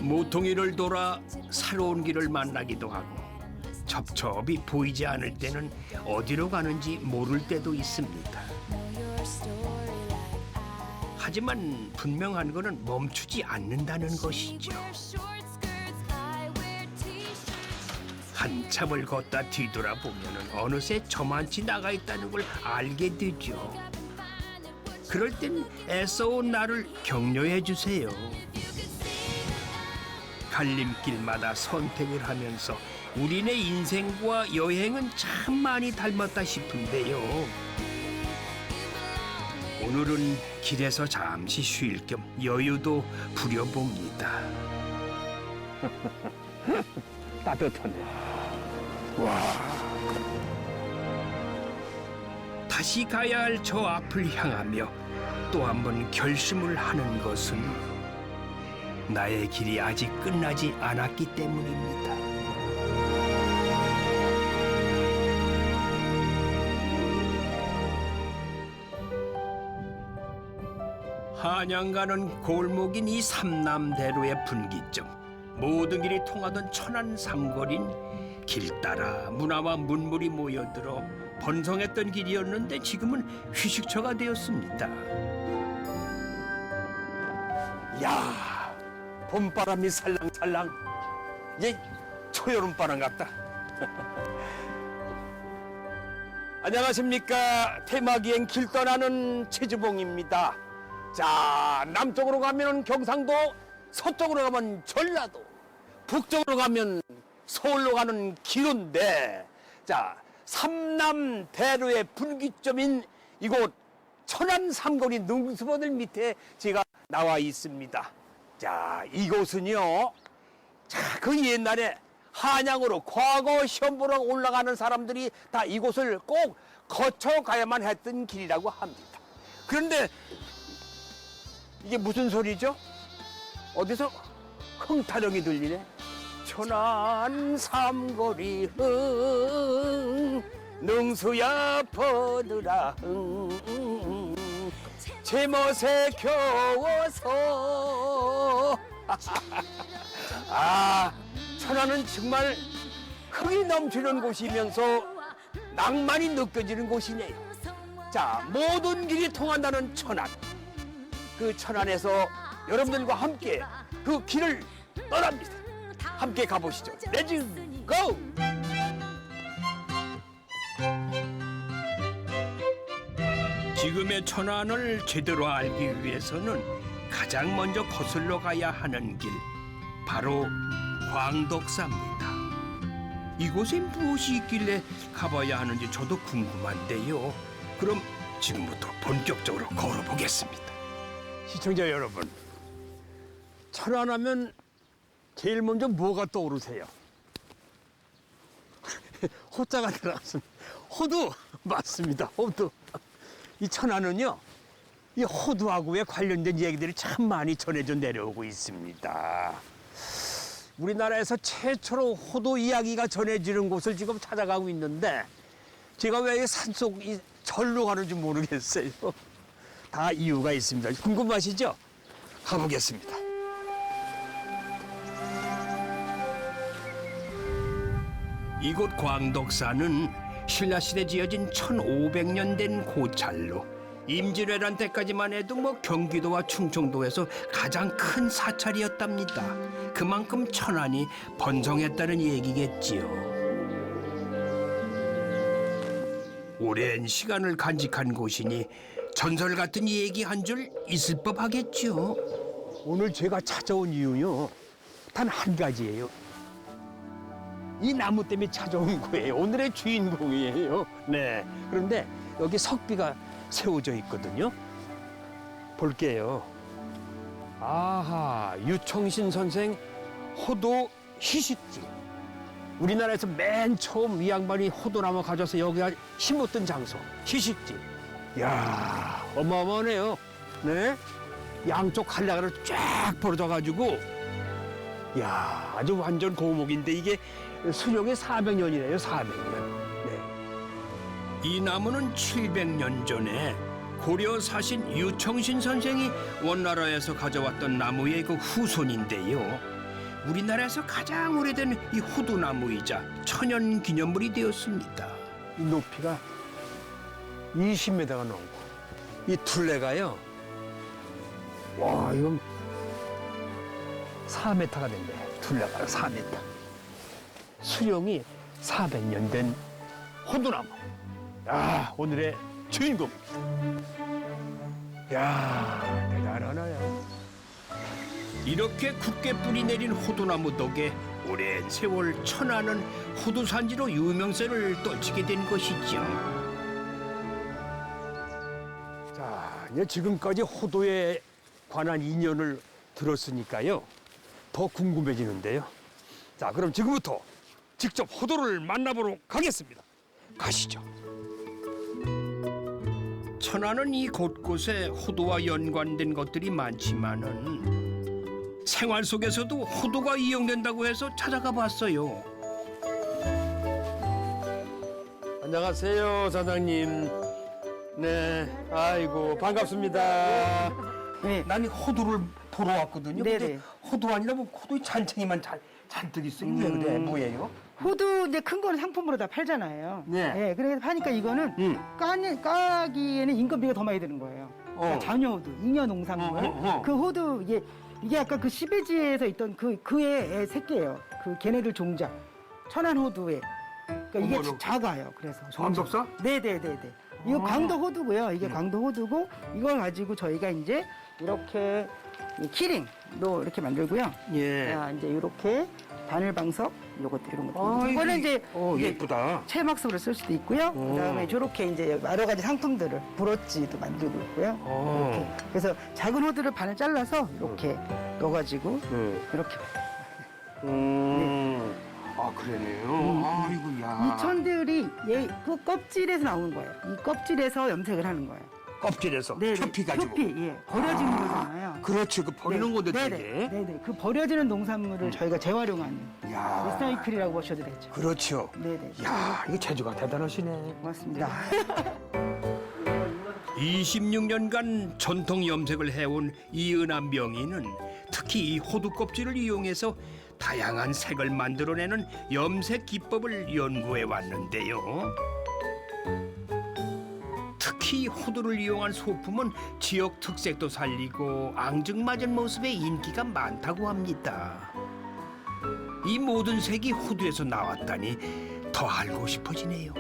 모퉁이를 돌아 새로운 길을 만나기도 하고 첩첩이 보이지 않을 때는 어디로 가는지 모를 때도 있습니다. 하지만 분명한 것은 멈추지 않는다는 것이죠. 한참을 걷다 뒤돌아보면 어느새 저만치 나가 있다는 걸 알게 되죠. 그럴 땐 애써온 나를 격려해 주세요. 갈림길마다 선택을 하면서 우리네 인생과 여행은 참 많이 닮았다 싶은데요. 오늘은 길에서 잠시 쉴 겸 여유도 부려봅니다. 따뜻하네. 와. 다시 가야 할 저 앞을 향하며 또 한 번 결심을 하는 것은 나의 길이 아직 끝나지 않았기 때문입니다. 한양 가는 골목인 이 삼남대로의 분기점, 모든 길이 통하던 천안 삼거리는 길 따라 문화와 문물이 모여들어 번성했던 길이었는데 지금은 휴식처가 되었습니다. 야, 봄바람이 살랑살랑. 이제 초여름바람 같다. 안녕하십니까. 테마기행 길 떠나는 최주봉입니다. 자, 남쪽으로 가면 경상도, 서쪽으로 가면 전라도, 북쪽으로 가면 서울로 가는 길인데, 자, 삼남대로의 분기점인 이곳 천안 삼거리 능수보들 밑에 제가 나와 있습니다. 자, 이곳은요, 자, 그 옛날에 한양으로 과거 시험 보러 올라가는 사람들이 다 이곳을 꼭 거쳐 가야만 했던 길이라고 합니다. 그런데 이게 무슨 소리죠? 어디서 흥타령이 들리네. 천안 삼거리 능수야 퍼들아 제멋에 겨워서 아, 천안은 정말 흥이 넘치는 곳이면서 낭만이 느껴지는 곳이네요. 자, 모든 길이 통한다는 천안. 그 천안에서 여러분들과 함께 그 길을 떠납니다. 함께 가보시죠. 렛츠 고! 지금의 천안을 제대로 알기 위해서는 가장 먼저 거슬러 가야 하는 길, 바로 광덕사입니다. 이곳에 무엇이 있길래 가봐야 하는지 저도 궁금한데요. 그럼 지금부터 본격적으로 걸어보겠습니다. 시청자 여러분, 천안하면 제일 먼저 뭐가 떠오르세요? 호자가 들어갔습니다. 호두 맞습니다. 호두. 이 천안은요, 이 호두하고에 관련된 얘기들이 참 많이 전해져 내려오고 있습니다. 우리나라에서 최초로 호두 이야기가 전해지는 곳을 지금 찾아가고 있는데 제가 왜 산속 이 절로 가는지 모르겠어요. 다 이유가 있습니다. 궁금하시죠? 가보겠습니다. 이곳 광덕사는 신라시대 지어진 1500년 된 고찰로 임진왜란 때까지만 해도 경기도와 충청도에서 가장 큰 사찰이었답니다. 그만큼 천안이 번성했다는 얘기겠지요. 오랜 시간을 간직한 곳이니 전설 같은 얘기 한 줄 있을 법하겠죠. 오늘 제가 찾아온 이유요, 단 한 가지예요. 이 나무 때문에 찾아온 거예요. 오늘의 주인공이에요. 네. 그런데 여기 석비가 세워져 있거든요. 볼게요. 아하, 유청신 선생 호도 희식지. 우리나라에서 맨 처음 이 양반이 호도나무 가져서 여기가 심었던 장소, 희식지. 이야, 어마어마하네요. 네. 양쪽 칼라가를 쫙 벌어져가지고, 이야, 아주 완전 고목인데 이게 수령이 400년이래요, 400년. 네. 이 나무는 700년 전에 고려 사신 유청신 선생이 원나라에서 가져왔던 나무의 그 후손인데요. 우리나라에서 가장 오래된 이 호두나무이자 천연 기념물이 되었습니다. 이 높이가 20m가 넘고 이 둘레가요. 와, 이건 4m가 된대. 둘레가 4m. 수령이 400년 된 호두나무. 야, 오늘의 주인공. 야, 대단하나요. 이렇게 굳게 뿌리 내린 호두나무 덕에 오랜 세월 천안은 호두산지로 유명세를 떨치게 된 것이죠. 자, 이제 지금까지 호두에 관한 인연을 들었으니까요. 더 궁금해지는데요. 자, 그럼 지금부터 직접 호두를 만나보러 가겠습니다. 가시죠. 천안은 이 곳곳에 호두와 연관된 것들이 많지만은 생활 속에서도 호두가 이용된다고 해서 찾아가 봤어요. 안녕하세요, 사장님. 네, 아이고 반갑습니다. 네. 난 호두를 보러 왔거든요. 네네. 근데 호두 아니라 뭐 호두 잔챙이만 잔뜩 있어. 이게 그래 뭐예요? 호두 이제 큰 거는 상품으로 다 팔잖아요. 네. 그래서 파니까 이거는 까기에는 인건비가 더 많이 드는 거예요. 그러니까 자녀호두, 잉여 농산물. 그 호두 이게 아까 그 시베지에서 있던 그의 새끼예요. 그 걔네들 종자. 천안 호두에. 그러니까 이게 어머나. 작아요. 그래서. 광덕사? 네네네네. 이거 광도 호두고요. 이게 광도 호두고 이걸 가지고 저희가 이제 이렇게 이 키링도 이렇게 만들고요. 예. 자, 이제 이렇게 바늘방석 요것도 이런 것도. 아, 이거는 이제 이게 예쁘다. 체막석으로 쓸 수도 있고요. 그다음에 저렇게 이제 여러 가지 상품들을 브로치도 만들고 있고요. 이렇게. 그래서 작은 호두를 반을 잘라서 이렇게 넣어가지고 이렇게. 아, 그러네요. 아이고, 야. 이 천들이 그 껍질에서 나오는 거예요. 이 껍질에서 염색을 하는 거예요. 껍질에서 네, 표피 가지고. 표피, 예. 버려지는 거잖아요. 그렇지, 그 버리는 건데 네네. 되게. 네네. 그 버려지는 농산물을 저희가 재활용하는 야. 리사이클이라고 보셔도 되죠. 그렇죠. 네네. 야, 이거 재주가 대단하시네. 고맙습니다. 26년간 전통 염색을 해온 이은하 명인은 특히 이 호두 껍질을 이용해서 다양한 색을 만들어내는 염색 기법을 연구해 왔는데요. 특히 호두를 이용한 소품은 지역 특색도 살리고 앙증맞은 모습의 인기가 많다고 합니다. 이 모든 색이 호두에서 나왔다니 더 알고 싶어지네요.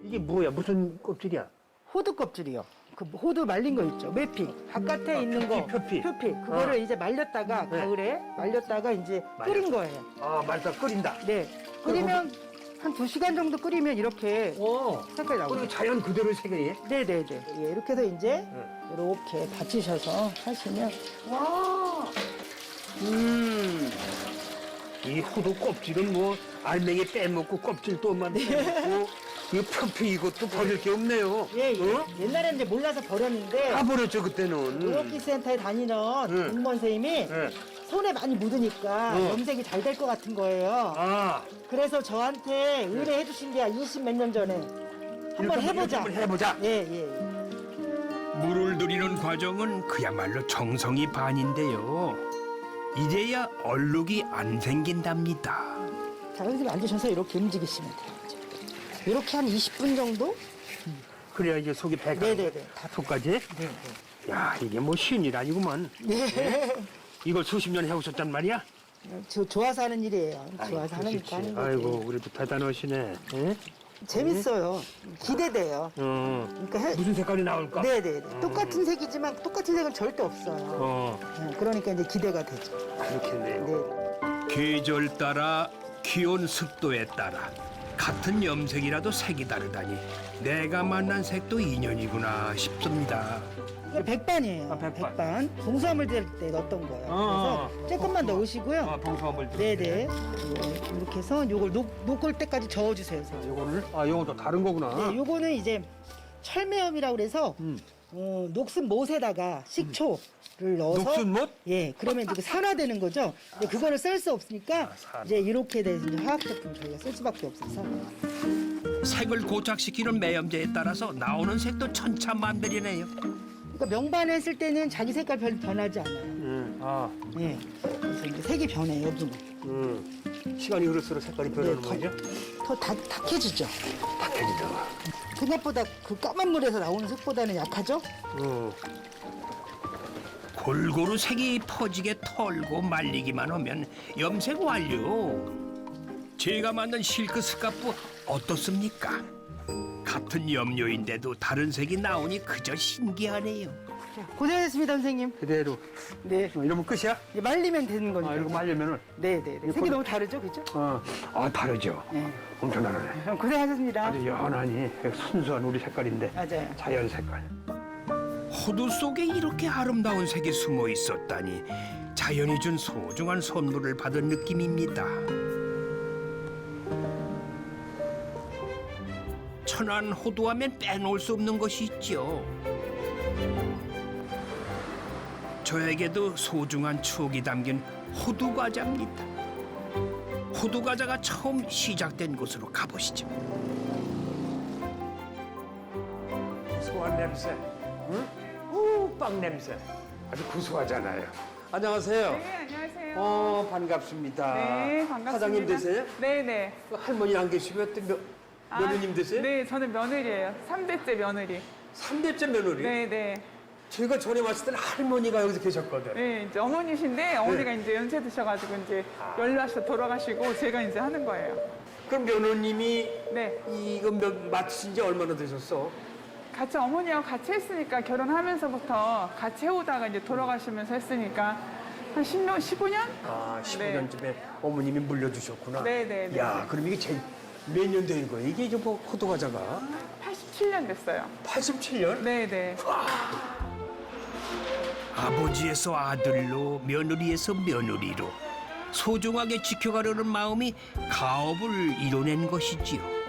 이게 뭐야? 무슨 껍질이야? 호두 껍질이요. 그 호두 말린 거 있죠. 매피. 바깥에 있는 거. 표피. 그거를 이제 말렸다가 가을에 말렸다가 이제 끓인 거예요. 아, 말다 끓인다. 네. 끓이면 한 2시간 정도 끓이면 이렇게 색깔이 나오죠. 그리고 자연 그대로 색이. 네네네. 예, 이렇게 해서 이제 이렇게 받치셔서 하시면 이 호두 껍질은 뭐 알맹이 빼먹고 껍질도만 빼먹고 이 표피 이것도 버릴 게 없네요. 예, 예. 옛날에는 이제 몰라서 버렸는데 다 버렸죠 그때는. 의료기센터에 다니는 공무원 선생님이 손에 많이 묻으니까 염색이 잘 될 것 같은 거예요. 아, 그래서 저한테 의뢰해 주신 게 20 몇 년 전에 한번 해보자. 한번 해보자. 예, 예. 물을 들이는 과정은 그야말로 정성이 반인데요. 이제야 얼룩이 안 생긴답니다. 자, 여기 앉으셔서 이렇게 움직이시면 돼요. 이렇게 한 20분 정도? 그래야 이제 속이 배가. 네네네. 속까지. 야, 이게 뭐 쉬운 일 아니구만. 네. 이걸 수십 년 해오셨단 말이야? 저 좋아서 하는 일이에요. 좋아서 하는 그렇지. 거 하는 거지. 아이고, 그래도 대단하시네. 예? 재밌어요. 기대돼요. 그러니까 무슨 색깔이 나올까? 네네. 똑같은 색이지만 똑같은 색은 절대 없어요. 그러니까 이제 기대가 되죠. 그렇겠네요. 네. 계절 따라 기온 습도에 따라 같은 염색이라도 색이 다르다니 내가 만난 색도 인연이구나 싶습니다. 이거 백반이에요. 아, 백반. 백반. 봉수화물 될 때 넣었던 거예요. 그래서 조금만 넣으시고요. 봉수화물. 네네. 이렇게 해서 요걸 녹을 때까지 저어주세요. 선생님. 요거를? 아, 요것도 다른 거구나. 네, 요거는 이제 철매염이라고 그래서 녹슨 못에다가 식초를 넣어서 녹슨 못? 예, 그러면 이제 산화되는 거죠. 근데 그거를 쓸 수 없으니까 산화. 이제 이렇게 돼서 이제 화학 제품 저희가 쓸 수밖에 없어서. 색을 고착시키는 매염제에 따라서 나오는 색도 천차만별이네요. 그러니까 명반했을 때는 자기 색깔 별로 변하지 않아요. 아, 예. 그래서 이제 색이 변해 여기는. 시간이 흐를수록 색깔이 변하는 거죠? 더 탁해지죠. 탁해지죠. 생각보다 그 까만 물에서 나오는 색보다는 약하죠? 골고루 색이 퍼지게 털고 말리기만 하면 염색 완료. 제가 만든 실크 스카프 어떻습니까? 같은 염료인데도 다른 색이 나오니 그저 신기하네요. 고생하셨습니다, 선생님. 그대로. 네. 이러면 끝이야? 이제 말리면 되는 거니까. 이거 말려면은. 네네. 색이 너무 다르죠, 그렇죠? 다르죠. 네. 엄청 다르네. 고생하셨습니다. 아주 연하니 순수한 우리 색깔인데. 맞아요. 자연 색깔. 호두 속에 이렇게 아름다운 색이 숨어 있었다니 자연이 준 소중한 선물을 받은 느낌입니다. 천안 호두하면 빼놓을 수 없는 것이 있죠. 저에게도 소중한 추억이 담긴 호두 과자입니다. 호두 과자가 처음 시작된 곳으로 가보시죠. 고소한 냄새. 응? 빵 냄새. 아주 구수하잖아요. 안녕하세요. 네, 안녕하세요. 반갑습니다. 네, 반갑습니다. 사장님 되세요? 네네. 할머니 안 계시면 또 며느님 되세요? 네, 저는 며느리예요. 3대째 며느리. 3대째 며느리? 네네. 제가 전에 왔을 때는 할머니가 여기서 계셨거든. 네, 이제 어머니신데 어머니가 이제 연세 드셔가지고 이제 연락하셔서 돌아가시고 제가 이제 하는 거예요. 그럼 며느님이 네. 이거 맡으신 지 얼마나 되셨어? 같이 어머니하고 같이 했으니까 결혼하면서부터 같이 해오다가 이제 돌아가시면서 했으니까 한 10년, 15년? 아, 15년쯤에 어머님이 물려주셨구나. 네네네. 야, 그럼 이게 몇 년 된 거예요? 이게 이제 뭐 호두 과자가? 87년 됐어요. 87년? 네네. 아버지에서 아들로 며느리에서 며느리로 소중하게 지켜가려는 마음이 가업을 이뤄낸 것이지요.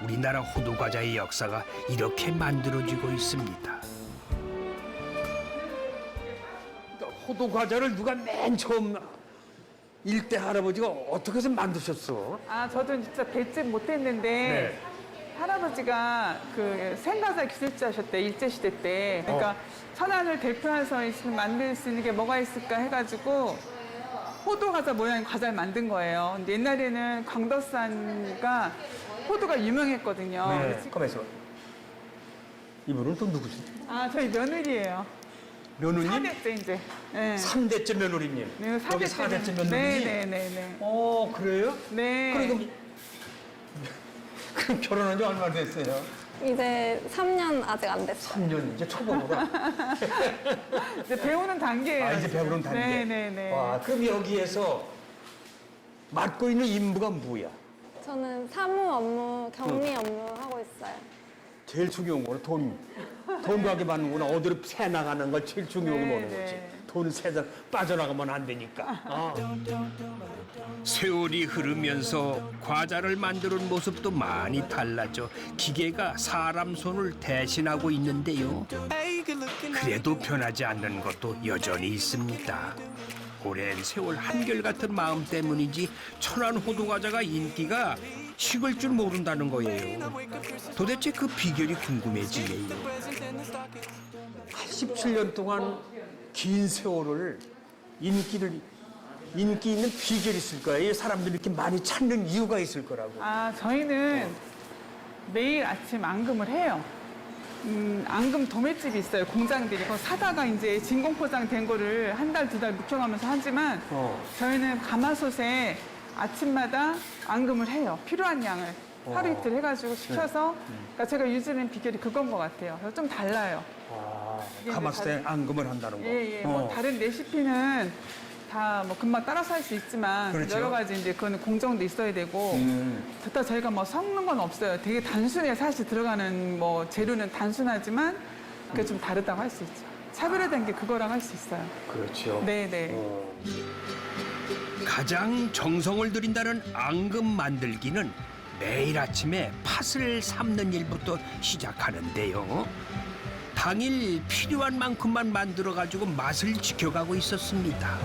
우리나라 호두 과자의 역사가 이렇게 만들어지고 있습니다. 호두 과자를 누가 맨 처음 일대 할아버지가 어떻게 해서 만드셨어? 아, 저도 진짜 뵙지 못했는데 네. 할아버지가 그 생과자 기술자셨대, 일제시대 때. 그러니까 천안을 대표해서 만들 수 있는 게 뭐가 있을까 해가지고 호두 과자 모양의 과자를 만든 거예요. 근데 옛날에는 광덕산가 호두가 유명했거든요. 네. 가만있어. 이분은 또 누구시죠? 아, 저희 며느리예요. 며느님? 4대째 이제. 네. 3대째 며느리님. 네, 여기 4대째 며느리님? 네네네네. 그래요? 네. 그럼 결혼한 지 얼마나 됐어요? 이제 3년 아직 안 됐어요. 3년, 이제 초보구나. 이제 배우는 단계예요. 이제 배우는 단계. 네네네. 와, 그럼 여기에서 맡고 있는 임무가 뭐야? 저는 사무 업무, 격리 업무 하고 있어요. 제일 중요한 거는 돈 가게 받는구나. 어디로 새 나가는 걸 제일 중요하게 보는 네, 거지. 네. 돈 새다 빠져나가면 안 되니까. 세월이 흐르면서 과자를 만드는 모습도 많이 달라져 기계가 사람 손을 대신하고 있는데요. 그래도 변하지 않는 것도 여전히 있습니다. 오랜 세월 한결같은 마음 때문인지 천안 호두 과자가 인기가 식을 줄 모른다는 거예요. 도대체 그 비결이 궁금해지네요. 17년 동안 긴 세월을 인기 있는 비결이 있을 거예요. 사람들이 이렇게 많이 찾는 이유가 있을 거라고. 아, 저희는 매일 아침 앙금을 해요. 앙금 도매집이 있어요. 공장들이. 그거 사다가 이제 진공 포장된 거를 한 달, 두 달 묵혀가면서 하지만 저희는 가마솥에 아침마다 앙금을 해요. 필요한 양을. 하루 이틀 해가지고 시켜서 그러니까 제가 유지하는 비결이 그건 것 같아요. 그래서 좀 달라요. 이게 이제 가마솥에 앙금을 한다는 거. 예, 예. 뭐 다른 레시피는 다 뭐 금방 따라서 할 수 있지만 그렇죠. 여러 가지 이제 그거는 공정도 있어야 되고 그렇다 저희가 뭐 섞는 건 없어요. 되게 단순해. 사실 들어가는 뭐 재료는 단순하지만 그게 좀 다르다고 할 수 있죠. 차별화된 게 그거랑 할 수 있어요. 그렇죠. 네, 네. 가장 정성을 들인다는 앙금 만들기는 매일 아침에 팥을 삶는 일부터 시작하는데요. 당일 필요한 만큼만 만들어가지고 맛을 지켜가고 있었습니다.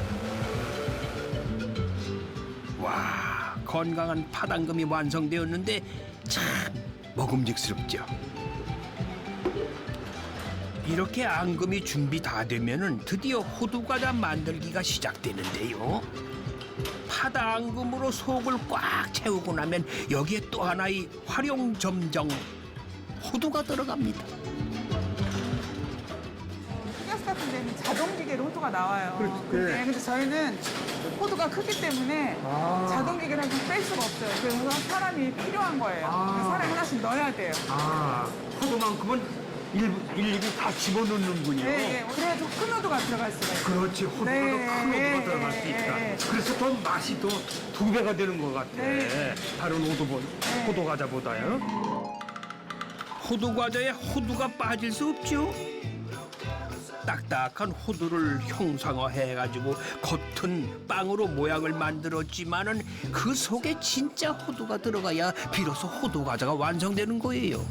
와, 건강한 팥앙금이 완성되었는데 참 먹음직스럽죠. 이렇게 앙금이 준비 다 되면은 드디어 호두과자 만들기가 시작되는데요. 파다 앙금으로 속을 꽉 채우고 나면 여기에 또 하나의 활용점정 호두가 들어갑니다. 흑야스 같은 데는 자동 기계로 호두가 나와요. 근데 저희는 호두가 크기 때문에 자동 기계를 좀 뺄 수가 없어요. 그래서 사람이 필요한 거예요. 그래서 사람이 하나씩 넣어야 돼요. 호두만큼은 일일이 다 집어넣는군요. 네, 그래야지 큰 호두가 들어갈 수가 있어요. 그렇지, 호두가 네, 더 큰 네, 호두가 들어갈 수 네, 있다. 네. 그래서 더 맛이 더 2배가 되는 것 같아. 네. 다른 호두 과자보다요. 호두과자에 호두가 빠질 수 없죠. 딱딱한 호두를 형상화해가지고 겉은 빵으로 모양을 만들었지만은 그 속에 진짜 호두가 들어가야 비로소 호두과자가 완성되는 거예요.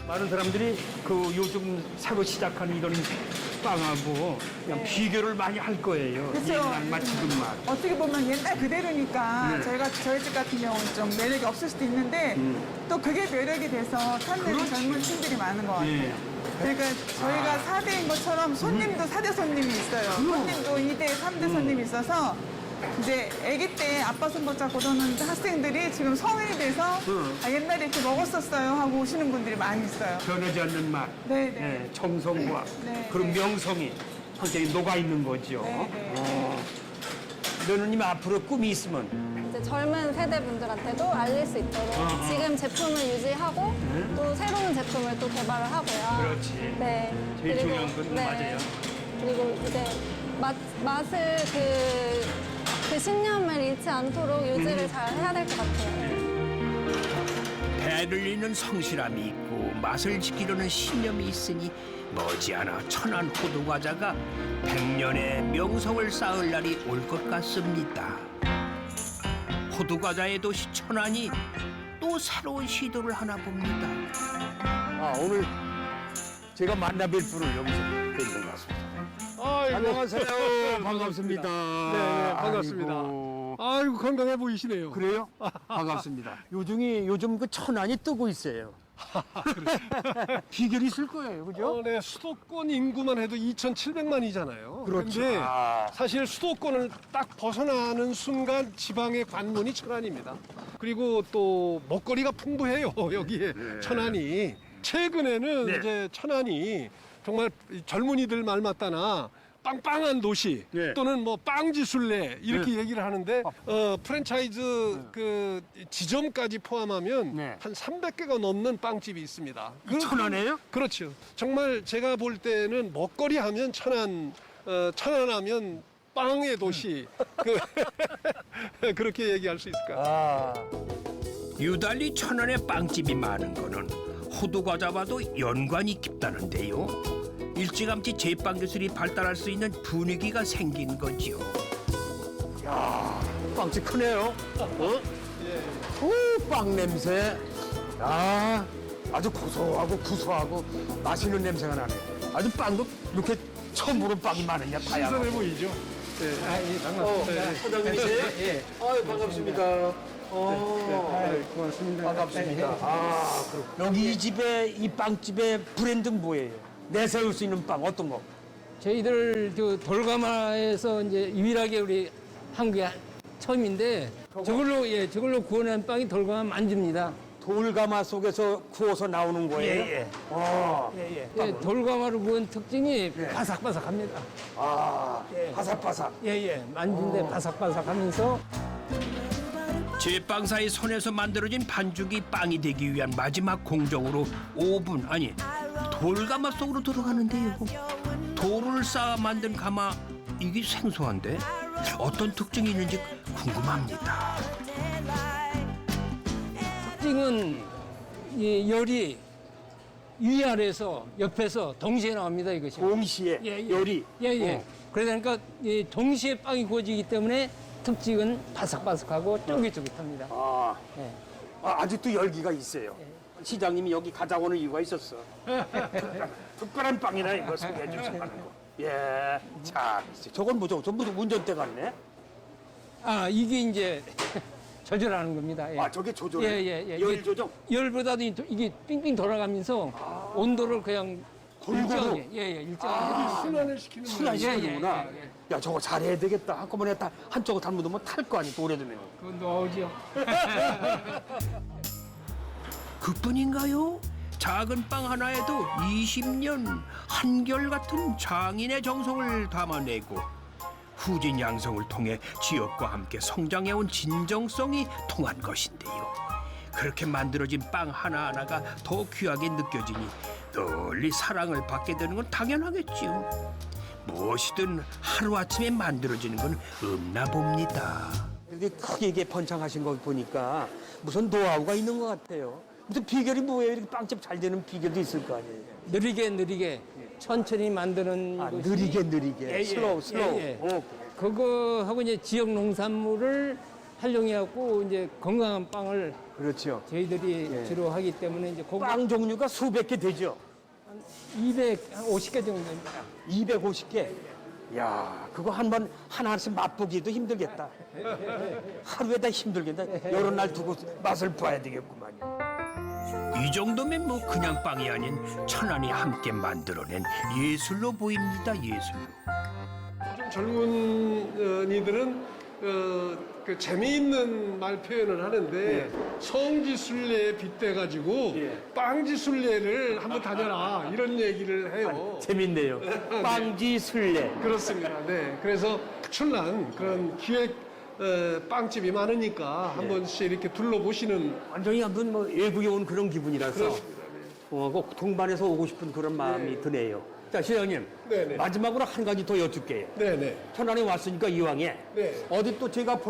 많은 사람들이 그 요즘 새로 시작하는 이런 빵하고 그냥 비교를 많이 할 거예요. 그쵸. 옛날 맛, 지금 맛. 어떻게 보면 옛날 그대로니까 저희 집 같은 경우는 좀 매력이 없을 수도 있는데 또 그게 매력이 돼서 찾는 젊은 층들이 많은 것 같아요. 그러니까 저희가 4대인 것처럼 손님도 4대 손님이 있어요. 손님도 2대, 3대 손님이 있어서 이제 아기 때 아빠 손 붙잡고 노는 학생들이 지금 성인이 돼서 아, 옛날에 이렇게 먹었었어요 하고 오시는 분들이 많이 있어요. 변하지 않는 맛, 네네. 정성과 네, 그런 네. 명성이 성격이 녹아있는 거죠. 네. 며느님 앞으로 꿈이 있으면 이제 젊은 세대분들한테도 알릴 수 있도록 지금 제품을 유지하고 또 새로운 제품을 또 개발을 하고요. 그렇지. 네. 제일 중요한 건 맞아요. 그리고 이제 맛을 그 신념을 잃지 않도록 유지를 잘 해야 될 것 같아요. 배를 잇는 성실함이 있고 맛을 지키려는 신념이 있으니 머지않아 천안 호두과자가 100년의 명성을 쌓을 날이 올 것 같습니다. 호두과자의 도시 천안이 또 새로운 시도를 하나 봅니다. 오늘 제가 만나뵐 분을 여기서 뵙는 것 같습니다. 안녕하세요. 반갑습니다. 네, 반갑습니다. 아이고 건강해 보이시네요. 그래요? 반갑습니다. 요즘 그 천안이 뜨고 있어요. 비결이 있을 거예요, 그죠? 네, 수도권 인구만 해도 2,700만이잖아요. 그렇죠. 그런데 사실 수도권을 딱 벗어나는 순간 지방의 관문이 천안입니다. 그리고 또 먹거리가 풍부해요, 여기에 천안이. 최근에는 네. 이제 천안이 정말 젊은이들 말 맞다나 빵빵한 도시 네. 또는 뭐 빵지술래 이렇게 얘기를 하는데 프랜차이즈 그 지점까지 포함하면 네. 한 300개가 넘는 빵집이 있습니다. 천안에요? 그렇죠. 정말 제가 볼 때는 먹거리 하면 천안, 천안하면 빵의 도시 그렇게 얘기할 수 있을 것 같아요. 유달리 천안에 빵집이 많은 거는 호두과자와도 연관이 깊다는데요. 일찌감치 제빵 기술이 발달할 수 있는 분위기가 생긴 거죠. 빵집 크네요. 빵 냄새. 아주 고소하고 구수하고 맛있는 냄새가 나네. 아주 빵도 이렇게 처음 보는 빵이 많으냐, 다양하고. 신선해 보이죠? 네, 반갑습니다. 사장님이세요? 예. 아유, 반갑습니다. 고맙습니다. 반갑습니다. 여기 이 집에, 이 빵집의 브랜드는 뭐예요? 내세울 수 있는 빵, 어떤 거? 저희들 그 돌가마에서 이제 유일하게 우리 한국에 처음인데 저걸로 구워낸 빵이 돌가마 만집니다. 돌가마 속에서 구워서 나오는 거예요? 예, 돌가마로 구운 특징이 바삭바삭합니다. 바삭바삭. 만진데 바삭바삭하면서 제빵사의 손에서 만들어진 반죽이 빵이 되기 위한 마지막 공정으로 오븐 아니 돌가마 속으로 들어가는데요. 돌을 쌓아 만든 가마 이게 생소한데 어떤 특징이 있는지 궁금합니다. 특징은 이 열이 위아래에서 옆에서 동시에 나옵니다. 이것이. 동시에 열이. 그러니까 이 동시에 빵이 구워지기 때문에 특징은 바삭바삭하고 쫄깃쫄깃합니다. 아직도 열기가 있어요. 시장님이 여기 가자 오는 이유가 있었어. 특별한 빵이나 이거 소개해 주시면 하는 거. 예. 자, 저건 뭐죠? 전부 운전대 같네. 이게 이제 조절하는 겁니다. 예. 저게 조절해? 예. 열 이게 조정? 열보다도 이게 삥삥 돌아가면서 온도를 그냥 골고루 일정하게. 순환을 시키는 순환시키는구나. 예, 예, 야, 저거 잘해야 되겠다. 한꺼번에 다 한쪽을 잘못하면 탈 거 아니야, 또 오래되면. 그건 노하우죠. 그뿐인가요? 작은 빵 하나에도 20년 한결같은 장인의 정성을 담아내고 후진 양성을 통해 지역과 함께 성장해온 진정성이 통한 것인데요. 그렇게 만들어진 빵 하나하나가 더 귀하게 느껴지니 널리 사랑을 받게 되는 건 당연하겠지요. 무엇이든 하루아침에 만들어지는 건 없나 봅니다. 이렇게 크게 이게 번창하신 거 보니까 무슨 노하우가 있는 것 같아요. 무슨 비결이 뭐예요? 이렇게 빵집 잘 되는 비결도 있을 거 아니에요? 느리게 천천히 만드는 아, 것이 느리게. 슬로우. 오. 그거하고 이제 지역 농산물을 활용해갖고 이제 건강한 빵을 그렇죠. 저희들이 주로 하기 때문에 이제 거기 빵 종류가 수백 개 되죠. 250개 정도 됩니다. 250개. 야, 그거 한 번 하나씩 맛보기도 힘들겠다. 하루에 다 힘들겠다. 여러 날 두고 맛을 봐야 되겠구만요. 이 정도면 뭐 그냥 빵이 아닌 천안이 함께 만들어낸 예술로 보입니다. 예술로. 좀 젊은 이들은 그 재미있는 말 표현을 하는데 성지순례에 빗대가지고 빵지순례를 한번 다녀라 이런 얘기를 해요. 재밌네요. 빵지 술래. 그렇습니다. 네. 그래서 천안 그런 기획 빵집이 많으니까 한 번씩 이렇게 둘러보시는 완전히 한번 뭐 외국에 온 그런 기분이라서 그렇습니다. 꼭 동반해서 오고 싶은 그런 마음이 드네요. 자, 시장님. 네네. 마지막으로 한 가지 더 여쭙게요. 네네. 천안에 왔으니까 이왕에 네. 어디 또 제가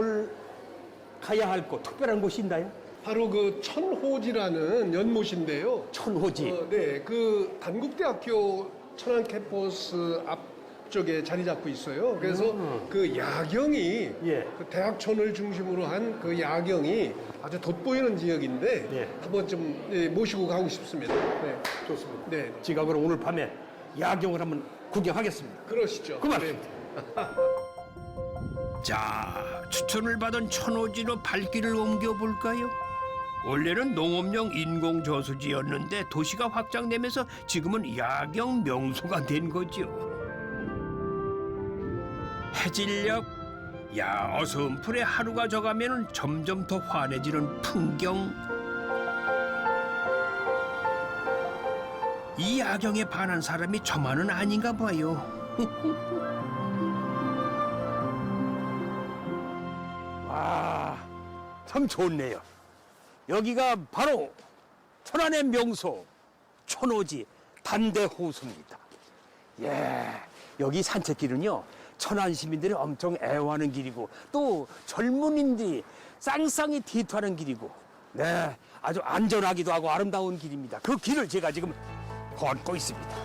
가야 할 곳, 특별한 곳이 있나요? 바로 그 천호지라는 연못인데요. 천호지. 네, 그 단국대학교 천안 캠퍼스 앞쪽에 자리 잡고 있어요. 그래서 그 야경이 예. 그 대학촌을 중심으로 한 그 야경이 아주 돋보이는 지역인데 예. 한번 좀 모시고 가고 싶습니다. 네, 좋습니다. 네, 제가 그럼 오늘 밤에 야경을 한번 구경하겠습니다. 그러시죠. 고맙습니다. 자, 추천을 받은 천호지로 발길을 옮겨볼까요? 원래는 농업용 인공저수지였는데 도시가 확장되면서 지금은 야경 명소가 된 거죠. 해질녘 어슴풀에 하루가 져가면 점점 더 환해지는 풍경. 이 야경에 반한 사람이 저만은 아닌가 봐요. 와, 참 좋네요. 여기가 바로 천안의 명소 천호지 단대호수입니다. 예, 여기 산책길은요 천안 시민들이 엄청 애호하는 길이고 또 젊은이들이 쌍쌍이 디투하는 길이고 네, 아주 안전하기도 하고 아름다운 길입니다. 그 길을 제가 지금 걷고 있습니다.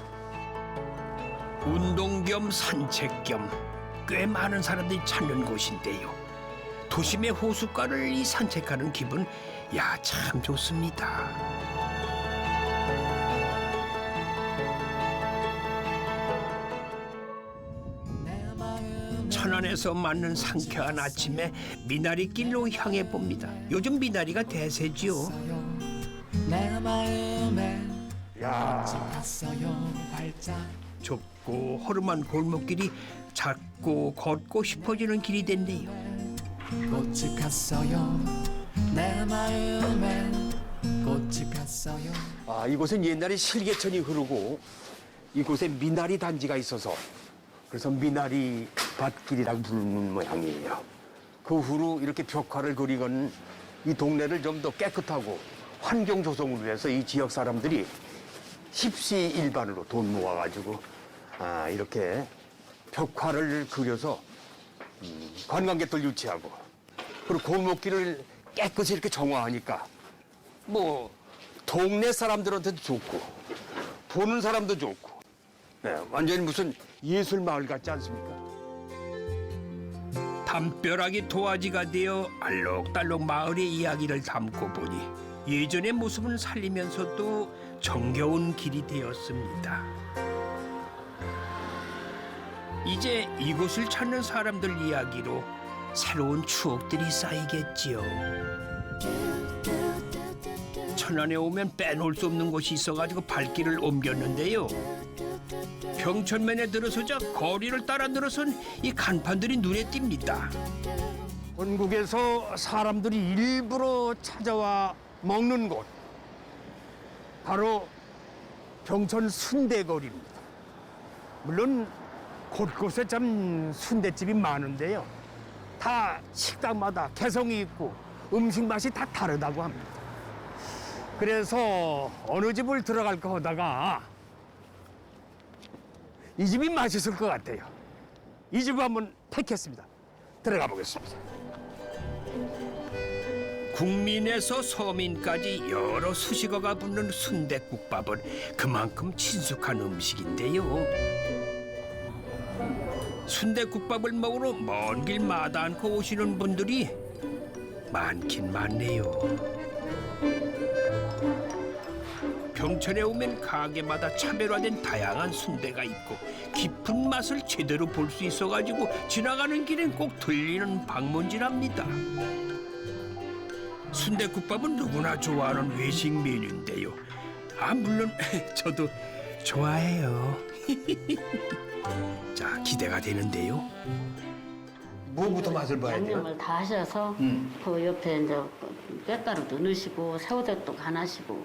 운동 겸 산책 겸 꽤 많은 사람들이 찾는 곳인데요. 도심의 호숫가를 이 산책하는 기분, 야, 참 좋습니다. 천안에서 맞는 상쾌한 아침에 미나리길로 향해 봅니다. 요즘 미나리가 대세지요. 야, 좁고 허름한 골목길이 작고 걷고 싶어지는 길이 됐네요. 꽃이 폈어요 내 마음엔 꽃이 폈어요 아, 이곳은 옛날에 실개천이 흐르고 이곳에 미나리 단지가 있어서 그래서 미나리 밭길이라고 부르는 모양이에요. 그 후로 이렇게 벽화를 그리고는 이 동네를 좀 더 깨끗하고 환경 조성을 위해서 이 지역 사람들이 십시일반으로 돈 모아가지고 이렇게 벽화를 그려서 관광객들 유치하고 그리고 골목길을 깨끗이 이렇게 정화하니까 뭐 동네 사람들한테도 좋고 보는 사람도 좋고 네, 완전히 무슨 예술 마을 같지 않습니까? 담벼락이 도화지가 되어 알록달록 마을의 이야기를 담고 보니 예전의 모습은 살리면서도 정겨운 길이 되었습니다. 이제 이곳을 찾는 사람들 이야기로 새로운 추억들이 쌓이겠지요. 천안에 오면 빼놓을 수 없는 곳이 있어가지고 발길을 옮겼는데요. 평천면에 들어서자 거리를 따라 늘어선 이 간판들이 눈에 띕니다. 전국에서 사람들이 일부러 찾아와 먹는 곳, 바로 평천 순대거리입니다. 물론 곳곳에 참 순대집이 많은데요. 다 식당마다 개성이 있고 음식 맛이 다 다르다고 합니다. 그래서 어느 집을 들어갈까 하다가 이 집이 맛있을 것 같아요. 이 집을 한번 택했습니다. 들어가 보겠습니다. 국민에서 서민까지 여러 수식어가 붙는 순댓국밥은 그만큼 친숙한 음식인데요. 순댓국밥을 먹으러 먼 길 마다 않고 오시는 분들이 많긴 많네요. 평천에 오면 가게마다 차별화된 다양한 순대가 있고 깊은 맛을 제대로 볼 수 있어가지고 지나가는 길엔 꼭 들리는 방문지랍니다. 순댓국밥은 누구나 좋아하는 외식 메뉴인데요. 아 물론 저도 좋아해요. 자 기대가 되는데요. 뭐부터 맛을 봐야 돼요? 양념을 다 하셔서 그 옆에 이제 깻가루도 넣으시고 새우젓도 간하시고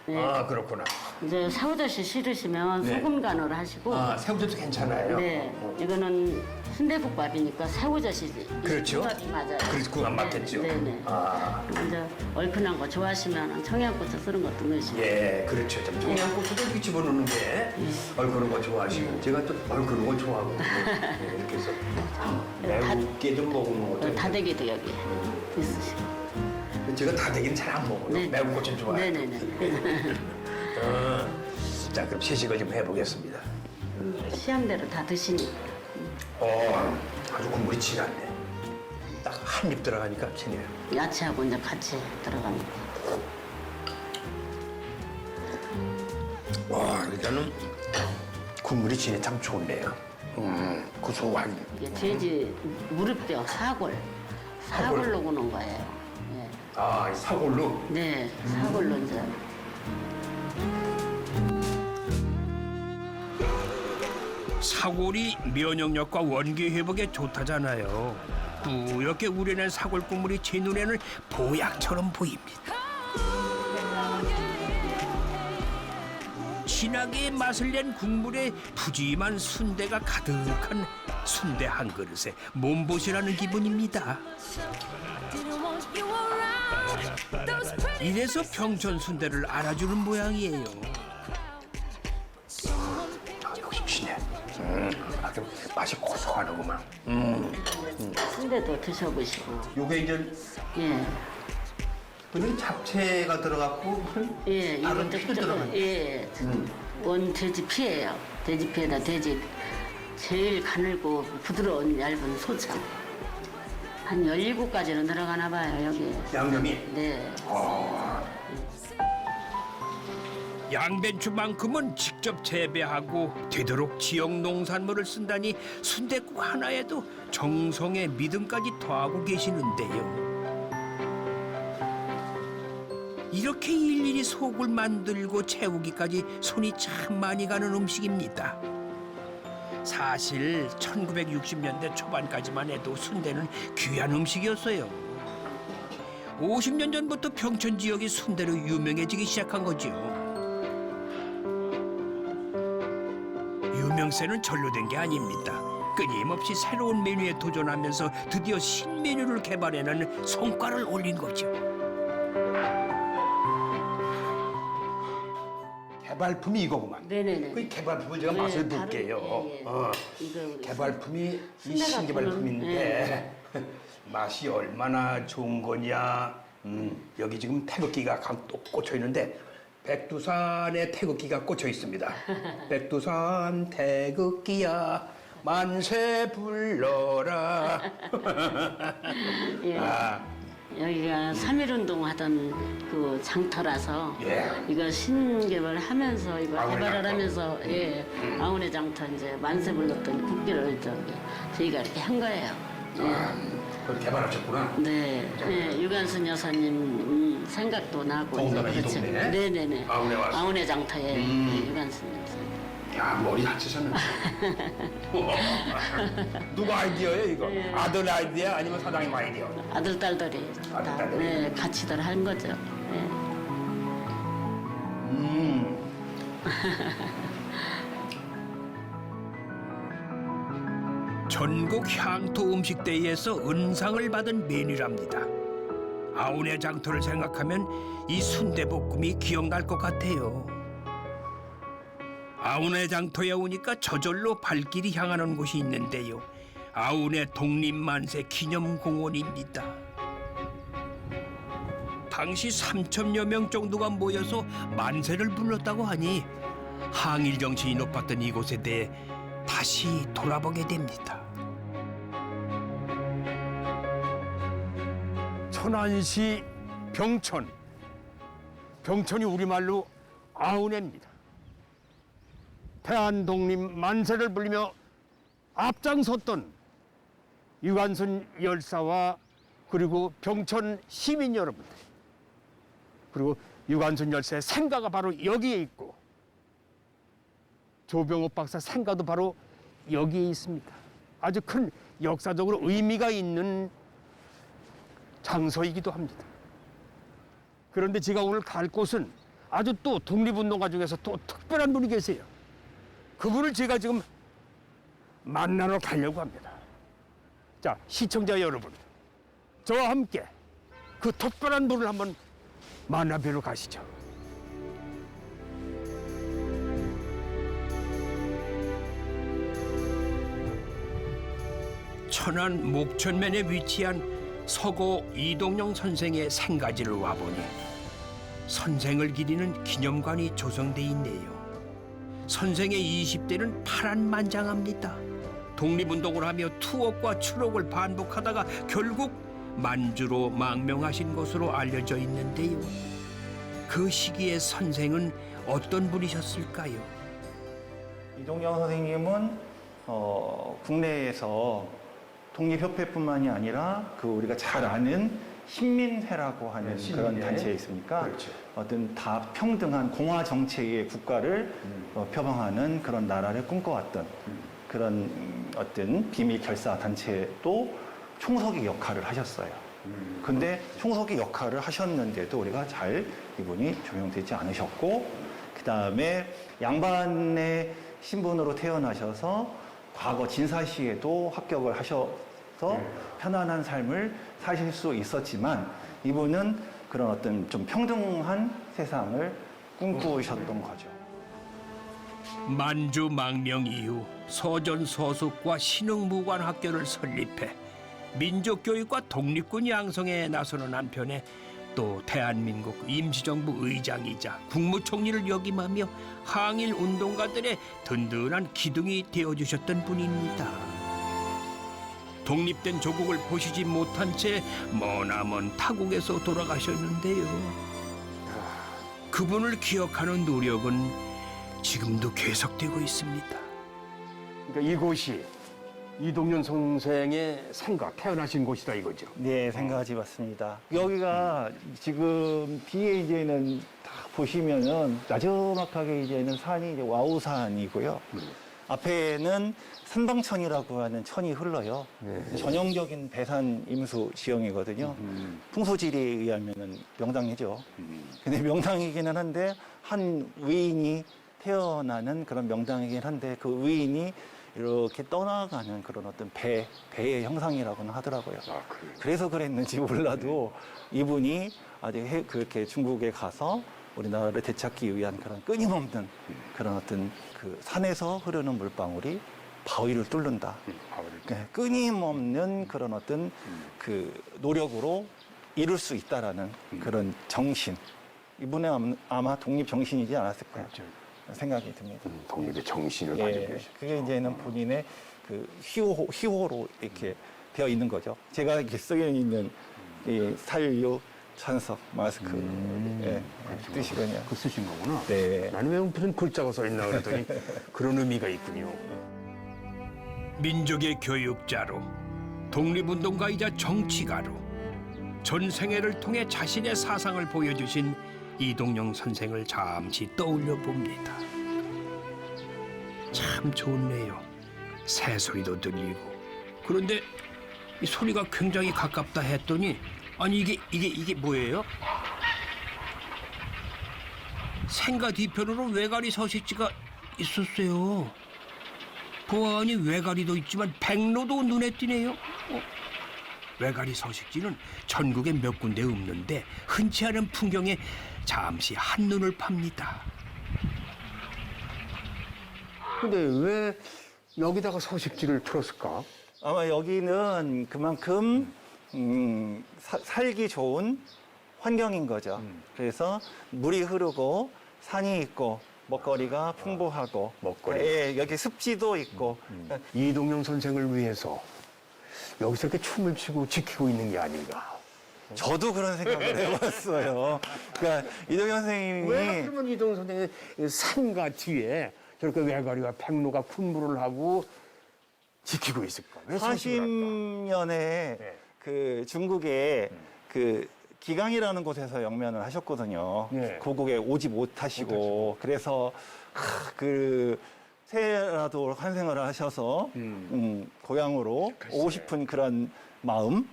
네. 그렇구나. 이제 새우젓이 싫으시면 네. 소금 간을 하시고 새우젓도 괜찮아요. 네 이거는 순대국밥이니까 새우젓이 그렇죠. 국밥이 맞아요. 그래서 그만 맞겠죠. 네네. 그리고 이제 얼큰한 거 좋아하시면 청양고추 쓰는 것도 넣으시고. 예, 그렇죠. 좀 청양고추도 이렇게 집어넣는 게 얼큰한 거 좋아하시고 제가 또 얼큰한 거 좋아하거든요. 네, 이렇게 해서 매운게 좀 먹는 것도 다대기도 여기 있으시고. 제가 다대기는 잘 안 먹어요. 네. 매운 거 좀 좋아해요. 네네네. 자, 그럼 시식을 좀 해보겠습니다. 시향대로 다 드시니까. 아주 국물이 진하네. 딱 한 입 들어가니까 진해요. 야채하고 이제 같이 들어갑니다. 와, 일단은 국물이 진해 참 좋네요. 구수한. 이게 돼지 무릎뼈 사골. 사골로 구는 거예요. 예. 아, 이 사골로. 네, 사골로 이제. 사골이 면역력과 원기 회복에 좋다잖아요. 뿌옇게 우려낸 사골 국물이 제 눈에는 보약처럼 보입니다. 진하게 맛을 낸 국물에 푸짐한 순대가 가득한 순대 한 그릇에 몸보신하는 기분입니다. 이래서 평천 순대를 알아주는 모양이에요. 역시 진해. 아주 맛이 고소하구만. 순대도 드셔보시고. 요게 이제 예. 무슨 잡채가 들어갔고 예, 다른 이것도 피도 조금, 들어가네. 예. 원 돼지 피예요. 돼지 피에다 돼지 제일 가늘고 부드러운 얇은 소참. 한 17가지는 들어가나 봐요, 여기. 양념이. 네. 양배추만큼은 직접 재배하고 되도록 지역 농산물을 쓴다니 순댓국 하나에도 정성의 믿음까지 더하고 계시는데요. 이렇게 일일이 속을 만들고 채우기까지 손이 참 많이 가는 음식입니다. 사실 1960년대 초반까지만 해도 순대는 귀한 음식이었어요. 50년 전부터 평천 지역이 순대로 유명해지기 시작한 거죠. 유명세는 절로 된 게 아닙니다. 끊임없이 새로운 메뉴에 도전하면서 드디어 신메뉴를 개발해내는 성과를 올린 거죠. 개발품이 이거구만. 네네네. 그 개발품을 제가 네, 맛을 다른- 볼게요. 예, 예. 이거 개발품이 이 순대 신개발품인데 맛이 얼마나 좋은 거냐. 여기 지금 태극기가 또 꽂혀 있는데 백두산에 태극기가 꽂혀 있습니다. 백두산 태극기야 만세 불러라. 예. 여기가 3.1운동 하던 그 장터라서 예. 이거 신개발하면서 이거 아우네 개발을 장터. 하면서 예 아우네 장터 이제 만세 불렀던 국기를 저희가 이렇게 한 거예요. 그걸 개발하셨구나. 네, 네 유관순 여사님 생각도 나고 더군다나 이 그렇죠. 동네에? 네네네 아우네 와서? 아우네 장터에 네, 유관순 여사님. 야, 머리 다치셨네. 누가 아이디어예요, 이거? 아들 아이디어 아니면 사장님 아이디어? 아들, 딸들이 아들, 다, 딸들이. 네, 같이들 한 거죠. 네. 전국 향토 음식 대회에서 은상을 받은 메뉴랍니다. 아우네 장터를 생각하면 이 순대볶음이 기억날 것 같아요. 아우네 장터에 오니까 저절로 발길이 향하는 곳이 있는데요. 아우네 독립만세 기념공원입니다. 당시 3천여 명 정도가 모여서 만세를 불렀다고 하니 항일 정신이 높았던 이곳에 대해 다시 돌아보게 됩니다. 천안시 병천. 병천이 우리말로 아우네입니다. 대한독립 만세를 불리며 앞장섰던 유관순 열사와 그리고 병천 시민 여러분들, 그리고 유관순 열사의 생가가 바로 여기에 있고 조병옥 박사 생가도 바로 여기에 있습니다. 아주 큰 역사적으로 의미가 있는 장소이기도 합니다. 그런데 제가 오늘 갈 곳은 아주 또 독립운동가 중에서 또 특별한 분이 계세요. 그분을 제가 지금 만나러 가려고 합니다. 자, 시청자 여러분, 저와 함께 그 특별한 분을 한번 만나뵈러 가시죠. 천안 목천면에 위치한 서고 이동영 선생의 생가지를 와보니 선생을 기리는 기념관이 조성돼 있네요. 선생의 20대는 파란만장합니다. 독립운동을 하며 투옥과 추록을 반복하다가 결국 만주로 망명하신 것으로 알려져 있는데요. 그 시기에 선생은 어떤 분이셨을까요? 이동영 선생님은 국내에서 독립협회뿐만이 아니라 그 우리가 잘 아는 신민회라고 하는 그런 단체에 있습니까? 그렇죠. 어떤 다 평등한 공화 정체의 국가를 표방하는 그런 나라를 꿈꿔왔던 그런 어떤 비밀 결사 단체도 총석의 역할을 하셨어요. 근데 총석의 역할을 하셨는데도 우리가 잘 이분이 조명되지 않으셨고, 그 다음에 양반의 신분으로 태어나셔서 과거 진사시에도 합격을 하셔서 편안한 삶을 사실 수 있었지만, 이분은 그런 어떤 좀 평등한 세상을 꿈꾸셨던 거죠. 만주 망명 이후 서전서숙과 신흥무관학교를 설립해 민족교육과 독립군 양성에 나서는 한편에 또 대한민국 임시정부 의장이자 국무총리를 역임하며 항일 운동가들의 든든한 기둥이 되어주셨던 분입니다. 독립된 조국을 보시지 못한 채 머나먼 타국에서 돌아가셨는데요. 그분을 기억하는 노력은 지금도 계속되고 있습니다. 그러니까 이곳이 이동영 선생의 생가, 태어나신 곳이다 이거죠. 네, 생각하지 맞습니다. 여기가 지금 뒤에 이제는 딱 보시면은 나저막하게 이제는 산이 이제 와우산이고요. 앞에는 산방천이라고 하는 천이 흘러요. 전형적인 배산 임수 지형이거든요. 풍소지리에 의하면은 명당이죠. 근데 명당이기는 한데 한 의인이 태어나는 그런 명당이긴 한데 그 의인이 이렇게 떠나가는 그런 어떤 배의 형상이라고는 하더라고요. 그래서 그랬는지 몰라도 이분이 아주 그렇게 중국에 가서 우리나라를 되찾기 위한 그런 끊임없는 그런 어떤 그 산에서 흐르는 물방울이 바위를 뚫는다. 네, 끊임없는 그런 어떤 그 노력으로 이룰 수 있다라는 그런 정신. 이분의 아마 독립 정신이지 않았을까 생각이 듭니다. 독립의 정신을 가지고 계시죠. 그게 이제는 본인의 그 희호로 이렇게 되어 있는 거죠. 제가 이렇게 쓰여 있는 이 살유 찬석 마스크 뜻이거든요. 그 쓰신 거구나. 네. 나는 왜 무슨 글자가 써 있나 그랬더니 그런 의미가 있군요. 민족의 교육자로, 독립운동가이자 정치가로 전 생애를 통해 자신의 사상을 보여주신 이동영 선생을 잠시 떠올려 봅니다. 참 좋네요. 새소리도 들리고. 그런데 이 소리가 굉장히 가깝다 했더니 아니 이게 뭐예요? 생가 뒤편으로 외가리 서식지가 있었어요. 보아하니 외가리도 있지만 백로도 눈에 띄네요. 외가리 서식지는 전국에 몇 군데 없는데 흔치 않은 풍경에 잠시 한눈을 팝니다. 근데 왜 여기다가 서식지를 틀었을까? 아마 여기는 그만큼 살기 좋은 환경인 거죠. 그래서 물이 흐르고 산이 있고 먹거리가 풍부하고 먹거리. 예, 여기 습지도 있고 이동영 선생을 위해서 여기서 이렇게 춤을 추고 지키고 있는 게 아닌가. 저도 그런 생각을 해봤어요. 그러니까 이동영 선생님이 왜 그러면 이동영 선생이 산가 뒤에 저렇게 외가리와 백로가 군부를 하고 지키고 있을까? 왜 서식을 할까? 40년에 네. 그 중국의 그 기강이라는 곳에서 영면을 하셨거든요. 네. 고국에 오지 못하시고 그래서 그 새해라도 환생을 하셔서 고향으로 오고 싶은 그런 마음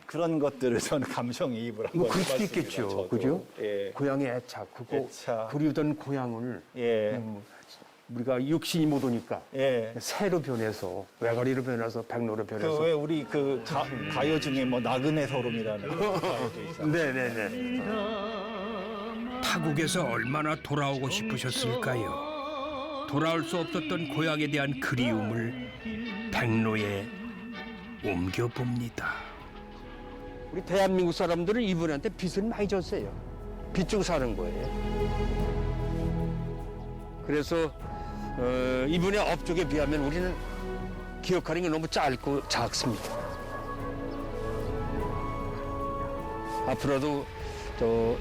그런 것들을 저는 감정이입을 뭐 한번 그럴 수도 해봤습니다. 있겠죠. 저도. 그죠? 예. 고향의 애착, 그거 애착. 그리우던 고향을 예. 우리가 육신이 못 오니까 예. 새로 변해서 외가리로 변해서 백로로 변해서 그 왜 우리 그 가요 중에 뭐 나그네 서름이라는 가요도 있잖아요. 네네네. 타국에서 얼마나 돌아오고 싶으셨을까요? 돌아올 수 없었던 고향에 대한 그리움을 백로에 옮겨봅니다. 우리 대한민국 사람들은 이분한테 빚을 많이 졌어요. 빚 주고 사는 거예요. 그래서 이분의 업적에 비하면 우리는 기억하는 게 너무 짧고 작습니다. 앞으로도 저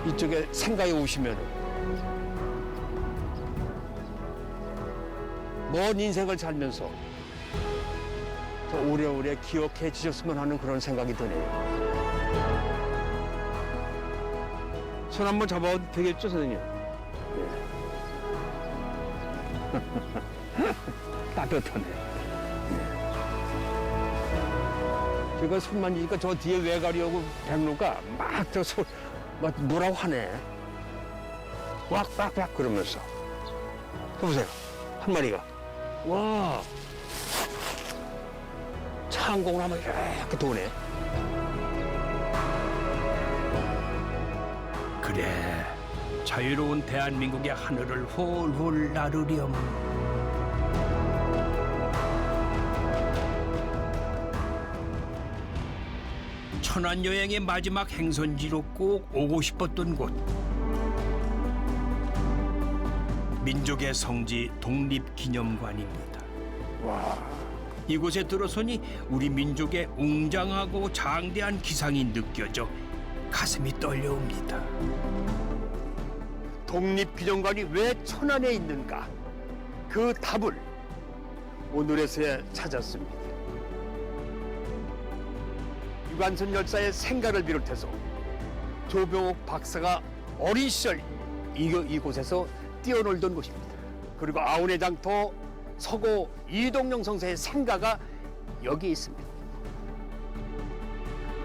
이쪽에 생가에 오시면 먼 인생을 살면서 더 오래오래 기억해 주셨으면 하는 그런 생각이 드네요. 손 한번 잡아도 되겠죠, 선생님? 따뜻하네. 제가 손 만지니까 저 뒤에 외가리하고 백로가 막 막 뭐라고 하네. 왁왁왁 그러면서. 보세요. 한 마리가. 와. 창공을 하면 이렇게 도네. 그래, 자유로운 대한민국의 하늘을 홀홀 나르렴. 천안 여행의 마지막 행선지로 꼭 오고 싶었던 곳. 민족의 성지 독립기념관입니다. 이곳에 들어서니 우리 민족의 웅장하고 장대한 기상이 느껴져 가슴이 떨려옵니다. 독립기념관이 왜 천안에 있는가? 그 답을 오늘에서야 찾았습니다. 유관순 열사의 생가를 비롯해서 조병옥 박사가 어린 시절 이곳에서 뛰어놀던 곳입니다. 그리고 아운의 장터 서고 이동영 선생의 생가가 여기 있습니다.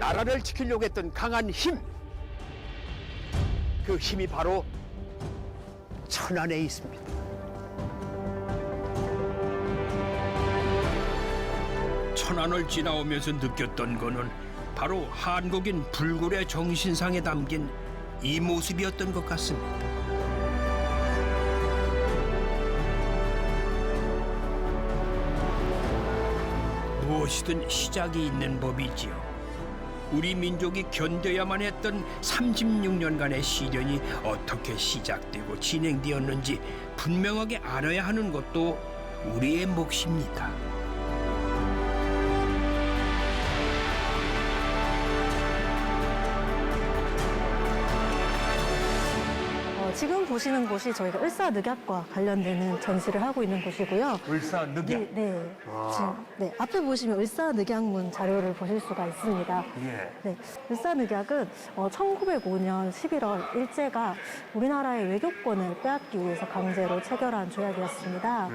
나라를 지키려고 했던 강한 힘, 그 힘이 바로 천안에 있습니다. 천안을 지나오면서 느꼈던 거는 바로 한국인 불굴의 정신상에 담긴 이 모습이었던 것 같습니다. 무엇이든 시작이 있는 법이지요. 우리 민족이 견뎌야만 했던 36년간의 시련이 어떻게 시작되고 진행되었는지 분명하게 알아야 하는 것도 우리의 몫입니다. 지금 보시는 곳이 저희가 을사늑약과 관련되는 전시를 하고 있는 곳이고요. 을사늑약. 네, 네. 지금, 네, 앞에 보시면 을사늑약문 자료를 보실 수가 있습니다. 예. 네, 을사늑약은 1905년 11월 일제가 우리나라의 외교권을 빼앗기 위해서 강제로 체결한 조약이었습니다.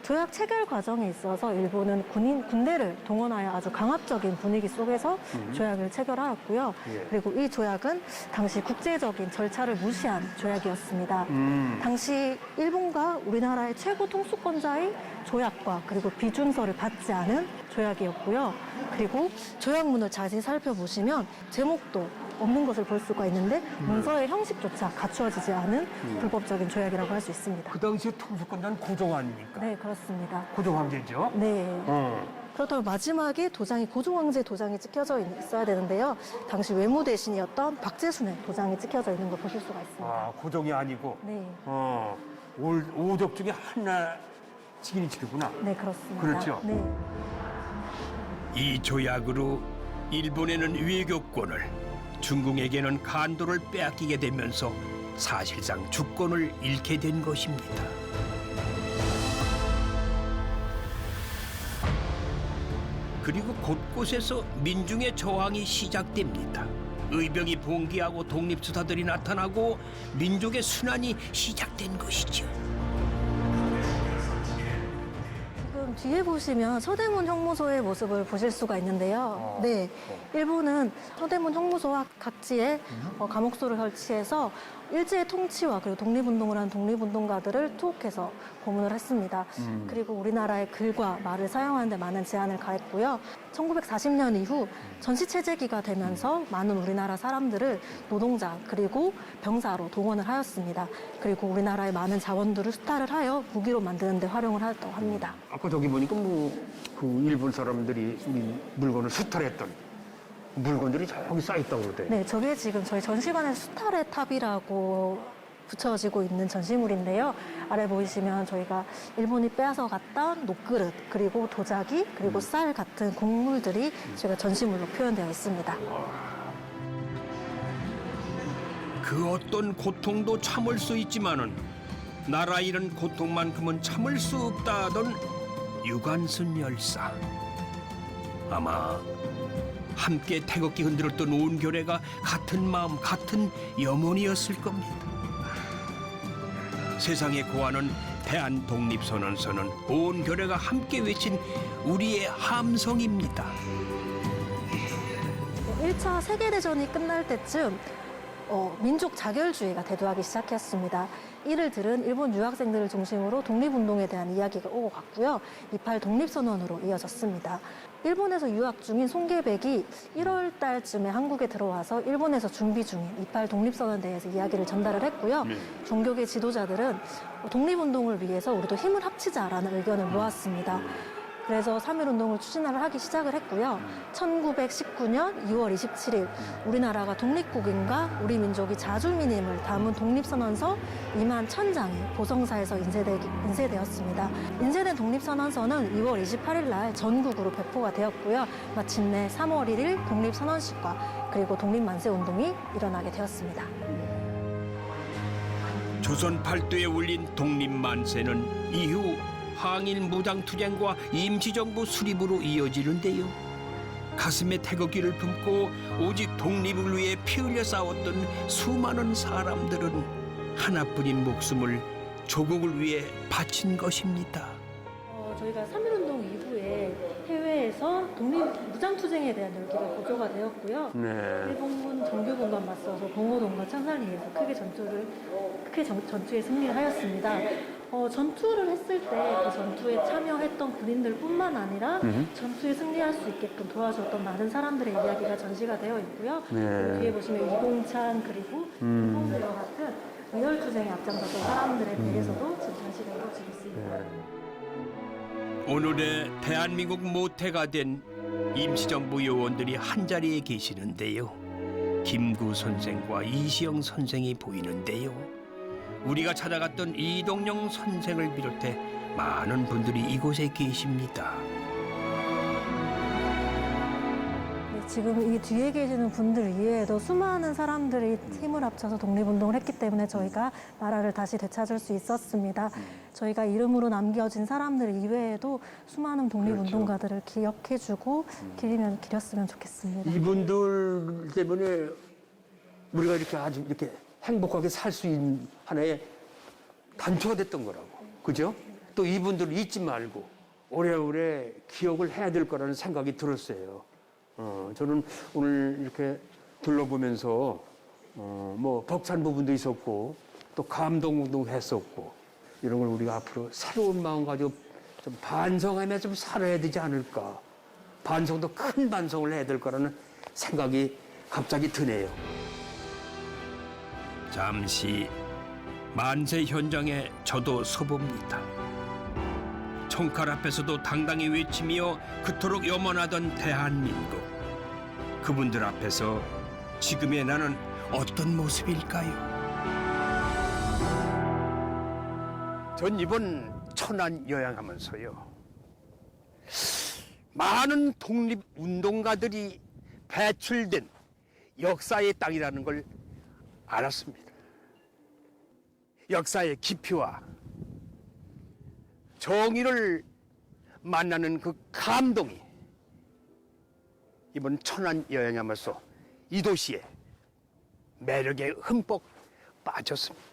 조약 체결 과정에 있어서 일본은 군대를 동원하여 아주 강압적인 분위기 속에서 조약을 체결하였고요. 그리고 이 조약은 당시 국제적인 절차를 무시한 조약이었습니다. 당시 일본과 우리나라의 최고 통수권자의 조약과 그리고 비준서를 받지 않은 조약이었고요. 그리고 조약문을 자세히 살펴보시면 제목도 없는 것을 볼 수가 있는데 문서의 형식조차 갖추어지지 않은 불법적인 조약이라고 할 수 있습니다. 그 당시에 통수권자는 고종 아닙니까? 네, 그렇습니다. 고종 황제죠? 네. 그렇다면 마지막에 도장이 고종 황제 도장이 찍혀져 있어야 되는데요. 당시 외무 대신이었던 박재순의 도장이 찍혀져 있는 걸 보실 수가 있습니다. 아, 고종이 아니고. 네. 오족 중에 하나 직인이 치르구나. 네, 그렇습니다. 그렇죠. 네. 이 조약으로 일본에는 외교권을, 중국에게는 간도를 빼앗기게 되면서 사실상 주권을 잃게 된 것입니다. 그리고 곳곳에서 민중의 저항이 시작됩니다. 의병이 봉기하고 독립수사들이 나타나고 민족의 순환이 시작된 것이죠. 지금 뒤에 보시면 서대문 형무소의 모습을 보실 수가 있는데요. 네, 일본은 서대문 형무소와 각지에 감옥소를 설치해서 일제의 통치와 그리고 독립운동을 한 독립운동가들을 투옥해서 고문을 했습니다. 그리고 우리나라의 글과 말을 사용하는 데 많은 제한을 가했고요. 1940년 이후 전시체제기가 되면서 많은 우리나라 사람들을 노동자 그리고 병사로 동원을 하였습니다. 그리고 우리나라의 많은 자원들을 수탈을 하여 무기로 만드는 데 활용을 하였다고 합니다. 아까 저기 보니까 그 일본 사람들이 우리 물건을 수탈했던 물건들이 저기 쌓여있다고 그러대. 네, 저게 지금 저희 전시관의 수탈의 탑이라고 붙여지고 있는 전시물인데요. 아래 보이시면 저희가 일본이 빼앗아 갔던 녹그릇, 그리고 도자기, 그리고 쌀 같은 곡물들이 저희가 전시물로 표현되어 있습니다. 그 어떤 고통도 참을 수 있지만은 나라 잃은 고통만큼은 참을 수 없다던 유관순 열사. 아마 함께 태극기 흔들었던 온 교례가 같은 마음, 같은 염원이었을 겁니다. 세상에 고하는 대한독립선언서는 온 교례가 함께 외친 우리의 함성입니다. 1차 세계대전이 끝날 때쯤 민족 자결주의가 대두하기 시작했습니다. 이를 들은 일본 유학생들을 중심으로 독립운동에 대한 이야기가 오고 갔고요. 28 독립선언으로 이어졌습니다. 일본에서 유학 중인 송계백이 1월 달쯤에 한국에 들어와서 일본에서 준비 중인 28 독립선언에 대해서 이야기를 전달을 했고요. 종교계 지도자들은 독립운동을 위해서 우리도 힘을 합치자라는 의견을 모았습니다. 그래서 3.1운동을 추진을 하기 시작을 했고요. 1919년 2월 27일 우리나라가 독립국인과 우리 민족이 자주민임을 담은 독립선언서 2만 1000장이 보성사에서 인쇄되었습니다. 인쇄된 독립선언서는 2월 28일 날 전국으로 배포가 되었고요. 마침내 3월 1일 독립선언식과 그리고 독립만세운동이 일어나게 되었습니다. 조선 팔도에 울린 독립만세는 이후 항일 무장투쟁과 임시정부 수립으로 이어지는데요. 가슴에 태극기를 품고 오직 독립을 위해 피 흘려 싸웠던 수많은 사람들은 하나뿐인 목숨을 조국을 위해 바친 것입니다. 저희가 3.1운동 이후에 해외에서 독립 무장투쟁에 대한 열기가 고조가 되었고요. 일본군 정규군과 맞서서 봉오동과 청산리에서 크게 전투에 승리를 하였습니다. 전투를 했을 때 그 전투에 참여했던 군인들뿐만 아니라 전투에 승리할 수 있게끔 도와줬던 많은 사람들의 이야기가 전시가 되어 있고요. 뒤에 보시면 이동찬 그리고 김홍수와 같은 의열투쟁에 앞장섰던 사람들에 대해서도 지금 전시가 이루어지고 있습니다. 오늘의 대한민국 모태가 된 임시정부 요원들이 한자리에 계시는데요. 김구 선생과 이시영 선생이 보이는데요. 우리가 찾아갔던 이동영 선생을 비롯해 많은 분들이 이곳에 계십니다. 지금 이 뒤에 계시는 분들 이외에도 수많은 사람들이 힘을 합쳐서 독립운동을 했기 때문에 저희가 나라를 다시 되찾을 수 있었습니다. 저희가 이름으로 남겨진 사람들 이외에도 수많은 독립운동가들을 기억해주고 기렸으면 좋겠습니다. 이분들 때문에 우리가 이렇게 아주 이렇게 행복하게 살 수 있는 하나의 단초가 됐던 거라고. 그죠? 또 이분들을 잊지 말고 오래오래 기억을 해야 될 거라는 생각이 들었어요. 저는 오늘 이렇게 둘러보면서 뭐 벅찬 부분도 있었고 또 감동도 했었고 이런 걸 우리가 앞으로 새로운 마음 가지고 좀 반성하며 좀 살아야 되지 않을까. 반성도 큰 반성을 해야 될 거라는 생각이 갑자기 드네요. 잠시 만세 현장에 저도 서봅니다. 총칼 앞에서도 당당히 외치며 그토록 염원하던 대한민국. 그분들 앞에서 지금의 나는 어떤 모습일까요? 전 이번 천안 여행하면서요, 많은 독립운동가들이 배출된 역사의 땅이라는 걸 알았습니다. 역사의 깊이와 정의를 만나는 그 감동이 이번 천안 여행하면서 이 도시의 매력에 흠뻑 빠졌습니다.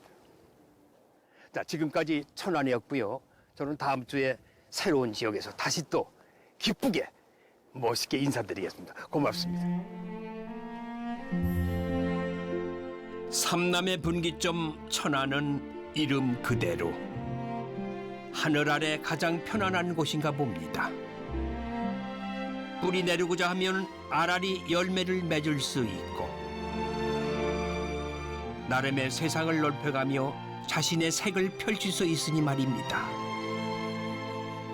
자, 지금까지 천안이었고요. 저는 다음 주에 새로운 지역에서 다시 또 기쁘게 멋있게 인사드리겠습니다. 고맙습니다. 삼남의 분기점 천안은 이름 그대로 하늘 아래 가장 편안한 곳인가 봅니다. 뿌리 내리고자 하면 알알이 열매를 맺을 수 있고 나름의 세상을 넓혀가며 자신의 색을 펼칠 수 있으니 말입니다.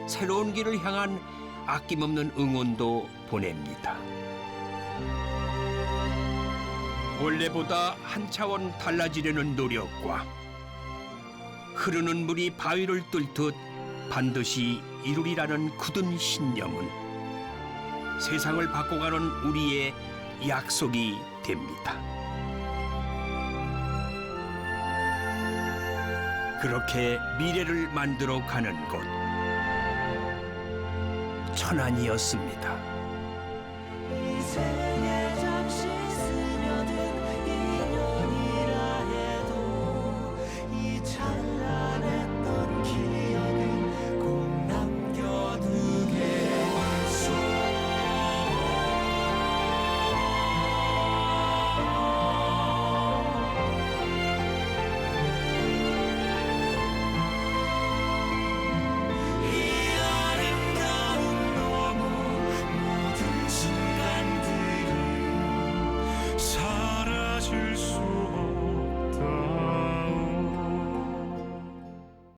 새로운 길을 향한 아낌없는 응원도 보냅니다. 원래보다 한 차원 달라지려는 노력과 흐르는 물이 바위를 뚫듯 반드시 이루리라는 굳은 신념은 세상을 바꿔가는 우리의 약속이 됩니다. 그렇게 미래를 만들어 가는 곳 천안이었습니다.